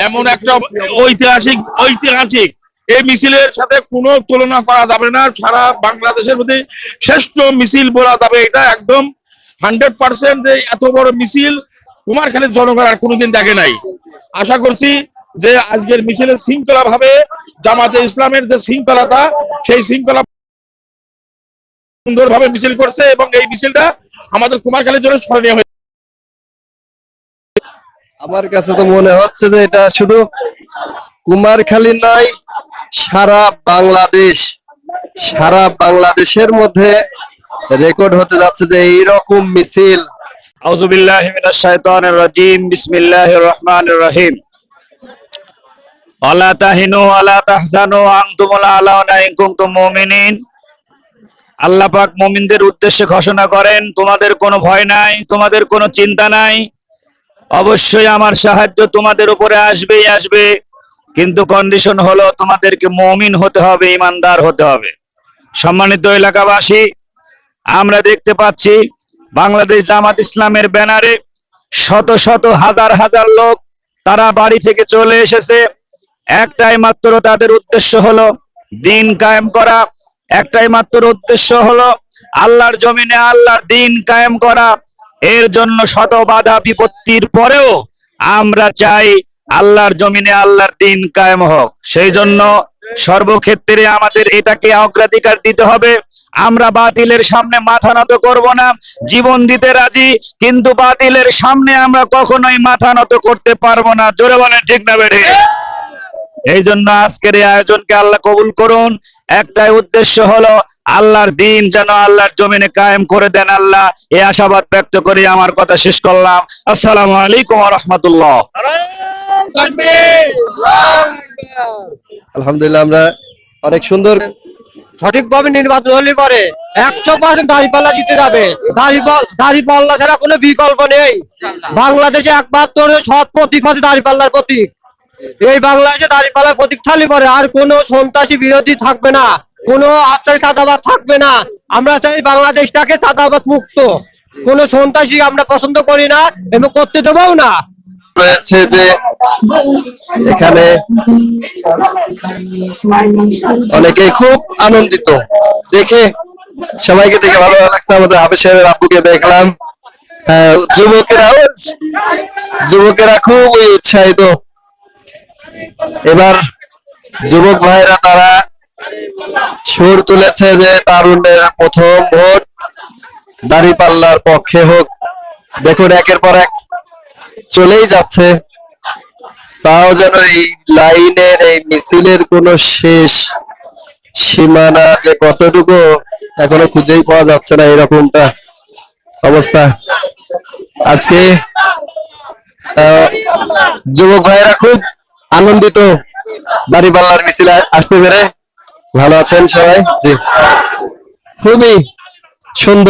এমন একটা ঐতিহাসিক ঐতিহাসিক এই মিছিলের সাথে কোনো তুলনা করা যাবে না। সারা বাংলাদেশের মধ্যে শ্রেষ্ঠ মিছিল বলা যাবে। এটা একদম 100% যে এত বড় মিছিল কুমারখালীর জনগণ আর কোনোদিন দেখে নাই। আশা করছি যে আজকের মিছিলে শৃঙ্খলা ভাবে জামাতে ইসলামের যে শৃঙ্খলতা, সেই শৃঙ্খলা সুন্দরভাবে মিছিল করছে এবং এই মিছিলটা আমাদের কুমারখালীর জন্য স্মরণীয় হয়েছে। আমার কাছে তো মনে হচ্ছে যে এটা শুধু কুমারখালী নয়, সারা বাংলাদেশের মধ্যে রেকর্ড হতে যাচ্ছে যে এইরকম মিছিল। আউযু বিল্লাহি মিনাশ শাইতানির রাজিম, বিসমিল্লাহির রহমানির রহিম। ওয়ালা তাহিনু ওয়ালা তাহজানু আনতুমুল আ'লাউনা ইন কুনতুম মুমিনিন। আল্লাহ পাক মুমিনদের উদ্দেশ্যে ঘোষণা করেন, তোমাদের কোনো ভয় নাই, তোমাদের কোনো চিন্তা নাই, অবশ্যই আমার সাহায্য তোমাদের উপরে আসবেই আসবে, কিন্তু কন্ডিশন হলো তোমাদেরকে মুমিন হতে হবে, ঈমানদার হতে হবে। সম্মানিত এলাকাবাসী, আমরা দেখতে পাচ্ছি বাংলাদেশ জামাত ইসলামের ব্যানারে শত শত হাজার হাজার লোক তারা বাড়ি থেকে চলে এসেছে। একটাই মাত্র তাদের উদ্দেশ্য হলো দিন কায়েম করা, একটাই মাত্র উদ্দেশ্য হলো আল্লাহর জমিনে আল্লাহর দিন কায়েম করা। এর জন্য শত বাধা বিপত্তির পরেও আমরা চাই আল্লাহর জমিনে আল্লাহর দিন কায়েম হোক। সেই জন্য সর্বক্ষেত্রে আমাদের এটাকে অগ্রাধিকার দিতে হবে। আমরা বাতিলের সামনে মাথা নত করব না, জীবন দিতে রাজি, কিন্তু বাতিলের সামনে আমরা কখনোই মাথা নত করতে পারবো না। জোরে বলেন ঠিক না বেঠে? এই জন্য আজকের এই আয়োজনকে আল্লাহ কবুল করুন। একটাই উদ্দেশ্য হলো আল্লাহর দিন যেন আল্লাহর জমিনে কায়েম করে দেন আল্লাহ, এই আশাবাদ ব্যক্ত করে আমার কথা শেষ করলাম। আসসালামু আলাইকুম ওয়া রাহমাতুল্লাহ। আলহামদুলিল্লাহ, আমরা অনেক সুন্দর। সঠিকভাবে নির্বাচন হলে পরে 100% দাঁড়িপাল্লা জিতে যাবে। দাঁড়িপাল্লা ছাড়া কোনো বিকল্প নেই। বাংলাদেশে একমাত্র সৎ প্রতীক হচ্ছে দাঁড়িপাল্লার প্রতীক। এই বাংলাদেশে দাঁড়িপাল্লার প্রতীক থাকলে পরে আর কোনো সন্ত্রাসী বিরোধী থাকবে না, কোনো আত্মাই চাঁদাবাদ থাকবে না। আমরা চাই বাংলাদেশটাকে চাঁদাবাদ মুক্ত। কোনো সন্ত্রাসী আমরা পছন্দ করি না এবং করতে দেবও না। রয়েছে যে এখানে অনেকে খুব আনন্দিত, দেখে সবাইকে দেখে ভালো লাগছে। আমাদের হাফেজ সাহেবের আব্বুকে দেখলাম, যুবকেরা খুব উৎসাহিত। এবার যুবক ভাইরা তারা সুর তুলেছে যে তারুণ্যের প্রথম ভোট দাঁড়িপাল্লার পক্ষে হোক। দেখুন একের পর এক চলেই যাচ্ছে, তাও যেন এই লাইনের এই মিছিলের কোনো শেষ সীমানা যে কতটুকু এখনো খুঁজেই পাওয়া যাচ্ছে না, এরকমটা অবস্থা। আজকে যুবক ভাইয়েরা খুব আনন্দিত দাঁড়িপাল্লার মিছিলে আসতে পেরে। ভালো আছেন সবাই? জি, খুবই সুন্দর।